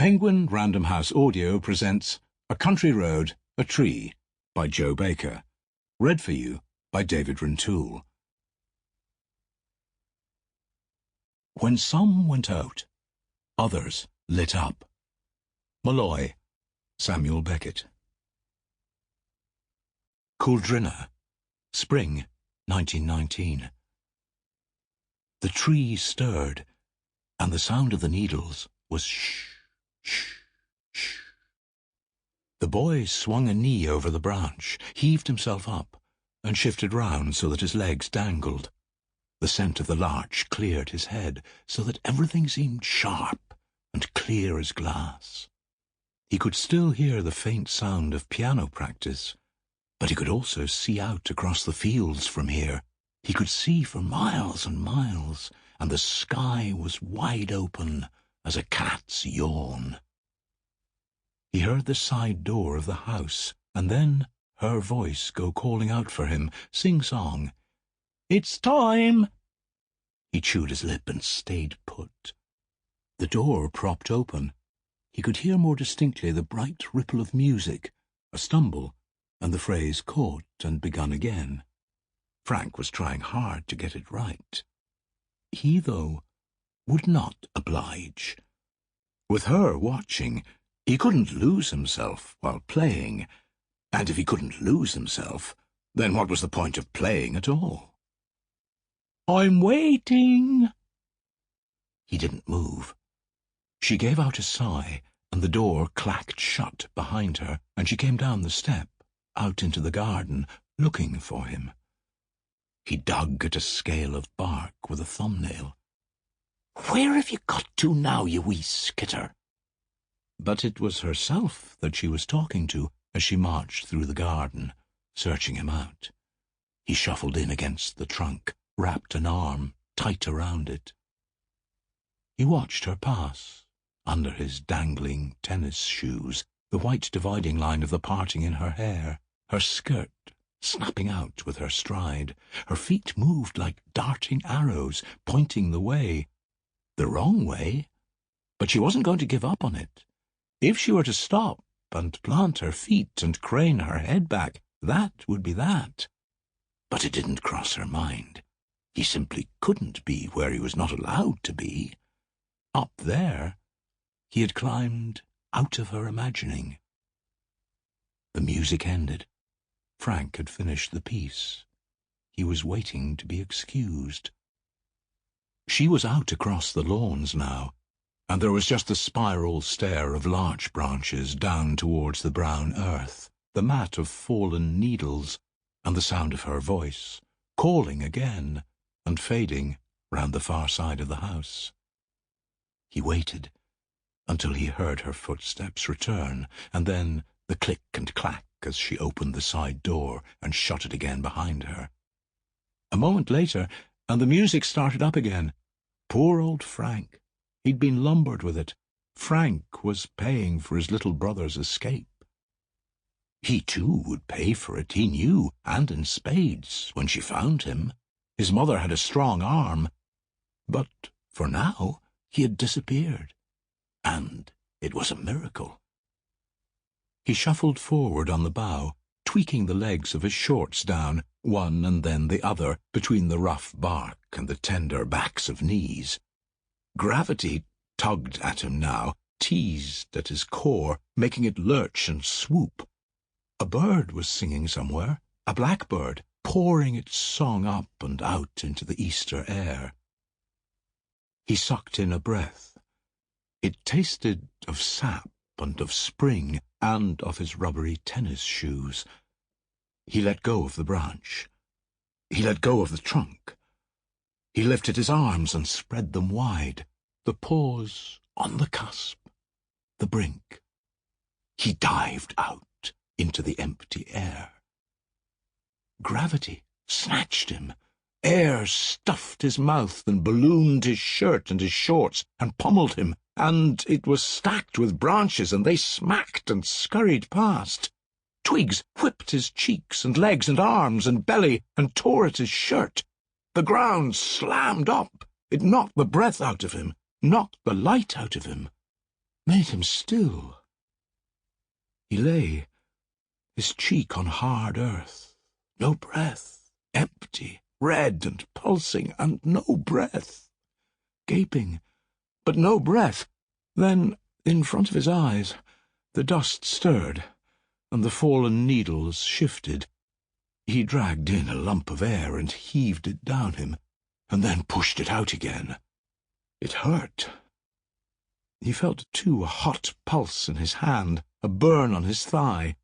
Penguin Random House Audio presents A Country Road, a Tree by Joe Baker. Read for you by David Rintoul. When some went out, others lit up. Malloy, Samuel Beckett. Cooldrinna, Spring, 1919. The tree stirred, and the sound of the needles was shh, shh, shh. The boy swung a knee over the branch, heaved himself up, and shifted round so that his legs dangled. The scent of the larch cleared his head so that everything seemed sharp and clear as glass. He could still hear the faint sound of piano practice, but he could also see out across the fields from here. He could see for miles and miles, and the sky was wide open as a cat's yawn. He heard the side door of the house, and then her voice go calling out for him, sing-song. "It's time!" He chewed his lip and stayed put. The door propped open. He could hear more distinctly the bright ripple of music, a stumble, and the phrase caught and begun again. Frank was trying hard to get it right. He, though, would not oblige. With her watching, he couldn't lose himself while playing, and if he couldn't lose himself, then what was the point of playing at all? "I'm waiting." He didn't move. She gave out a sigh, and the door clacked shut behind her, and she came down the step, out into the garden, looking for him. He dug at a scale of bark with a thumbnail. "Where have you got to now, you wee skitter?" But it was herself that she was talking to as she marched through the garden, searching him out. He shuffled in against the trunk, wrapped an arm tight around it. He watched her pass, under his dangling tennis shoes, the white dividing line of the parting in her hair, her skirt snapping out with her stride. Her feet moved like darting arrows, pointing the way. The wrong way, but she wasn't going to give up on it. If she were to stop and plant her feet and crane her head back, that would be that. But it didn't cross her mind. He simply couldn't be where he was not allowed to be. Up there, he had climbed out of her imagining. The music ended. Frank had finished the piece. He was waiting to be excused. She was out across the lawns now, and there was just the spiral stair of larch branches down towards the brown earth, the mat of fallen needles, and the sound of her voice, calling again and fading round the far side of the house. He waited until he heard her footsteps return, and then the click and clack as she opened the side door and shut it again behind her. A moment later, and the music started up again. Poor old Frank. He'd been lumbered with it. Frank was paying for his little brother's escape. He, too, would pay for it, he knew, and in spades, when she found him. His mother had a strong arm. But for now, he had disappeared. And it was a miracle. He shuffled forward on the bough, tweaking the legs of his shorts down, one and then the other, between the rough bark and the tender backs of knees. Gravity tugged at him now, teased at his core, making it lurch and swoop. A bird was singing somewhere, a blackbird, pouring its song up and out into the Easter air. He sucked in a breath. It tasted of sap and of spring and of his rubbery tennis shoes. He let go of the branch. He let go of the trunk. He lifted his arms and spread them wide. The pause on the cusp, the brink. He dived out into the empty air. Gravity snatched him. Air stuffed his mouth and ballooned his shirt and his shorts and pummeled him, and it was stacked with branches, and they smacked and scurried past. Twigs whipped his cheeks and legs and arms and belly and tore at his shirt. The ground slammed up. It knocked the breath out of him, knocked the light out of him. made him still. He lay, his cheek on hard earth, no breath, empty, red and pulsing, and no breath. Gaping, but no breath. Then, in front of his eyes, the dust stirred, and the fallen needles shifted. He dragged in a lump of air and heaved it down him, and then pushed it out again. It hurt. He felt, too, a hot pulse in his hand, a burn on his thigh.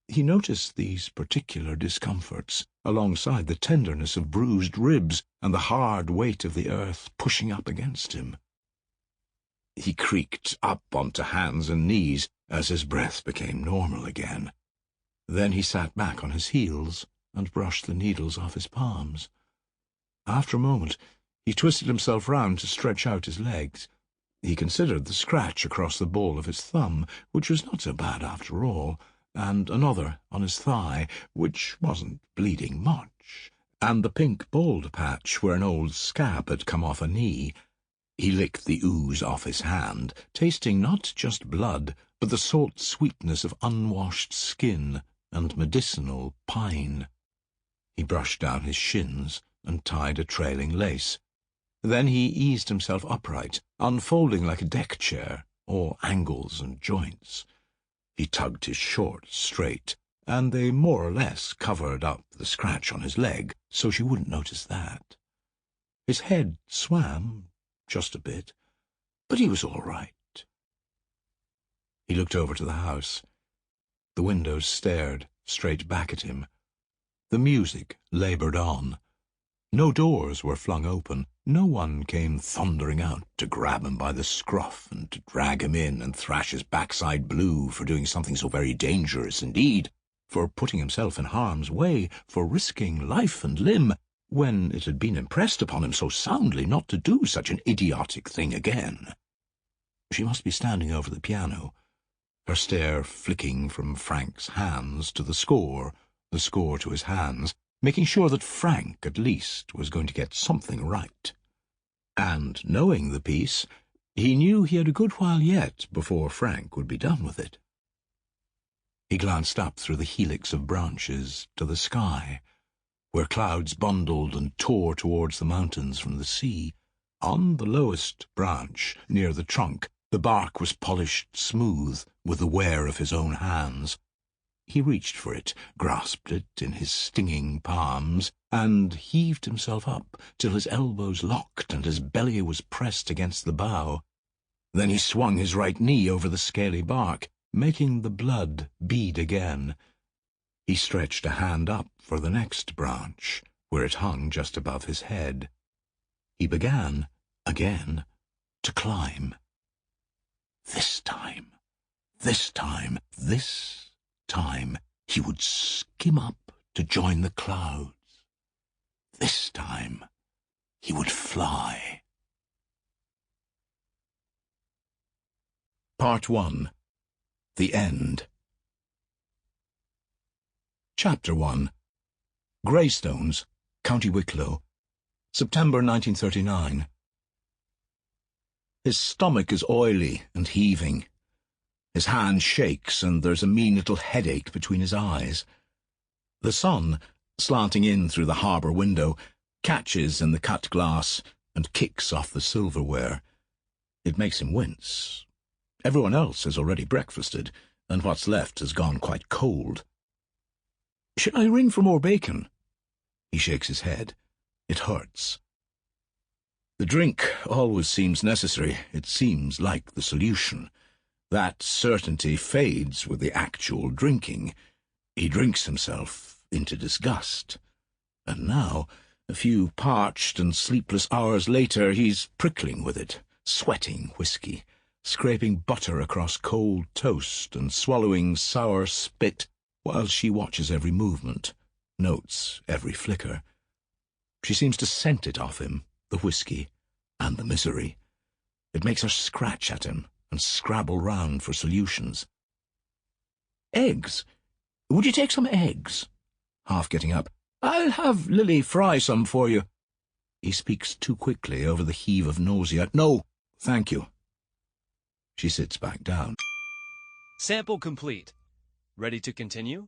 He noticed these particular discomforts, alongside the tenderness of bruised ribs and the hard weight of the earth pushing up against him. He creaked up onto hands and knees as his breath became normal again. Then he sat back on his heels and brushed the needles off his palms. After a moment, he twisted himself round to stretch out his legs. He considered the scratch across the ball of his thumb, which was not so bad after all, and another on his thigh, which wasn't bleeding much, and the pink bald patch where an old scab had come off a knee. He licked the ooze off his hand, tasting not just blood, but the salt sweetness of unwashed skin and medicinal pine. He brushed down his shins and tied a trailing lace. Then he eased himself upright, unfolding like a deck chair, all angles and joints. He tugged his shorts straight, and they more or less covered up the scratch on his leg, so she wouldn't notice that. His head swam, just a bit, but he was all right. He looked over to the house. The windows stared straight back at him. The music laboured on. No doors were flung open. No one came thundering out to grab him by the scruff and to drag him in and thrash his backside blue for doing something so very dangerous indeed, for putting himself in harm's way, for risking life and limb, when it had been impressed upon him so soundly not to do such an idiotic thing again. She must be standing over the piano, her stare flicking from Frank's hands to the score to his hands, making sure that Frank, at least, was going to get something right. And, knowing the piece, he knew he had a good while yet before Frank would be done with it. He glanced up through the helix of branches to the sky, where clouds bundled and tore towards the mountains from the sea. On the lowest branch, near the trunk, the bark was polished smooth with the wear of his own hands. He reached for it, grasped it in his stinging palms, and heaved himself up till his elbows locked and his belly was pressed against the bough. Then he swung his right knee over the scaly bark, making the blood bead again. He stretched a hand up for the next branch, where it hung just above his head. He began, again, to climb. This time, he would skim up to join the clouds. This time, he would fly. Part 1. The End. Chapter 1. Greystones, County Wicklow, September 1939. His stomach is oily and heaving. His hand shakes, and there's a mean little headache between his eyes. The sun, slanting in through the harbour window, catches in the cut glass and kicks off the silverware. It makes him wince. Everyone else has already breakfasted, and what's left has gone quite cold. Should I ring for more bacon? He shakes his head. It hurts. The drink always seems necessary. It seems like the solution. That certainty fades with the actual drinking. He drinks himself into disgust. And now, a few parched and sleepless hours later, he's prickling with it, sweating whiskey, scraping butter across cold toast and swallowing sour spit while she watches every movement, notes every flicker. She seems to scent it off him, the whiskey and the misery. It makes her scratch at him and scrabble round for solutions. Eggs? Would you take some eggs? Half getting up. I'll have Lily fry some for you. He speaks too quickly over the heave of nausea. No, thank you. She sits back down. Sample complete. Ready to continue?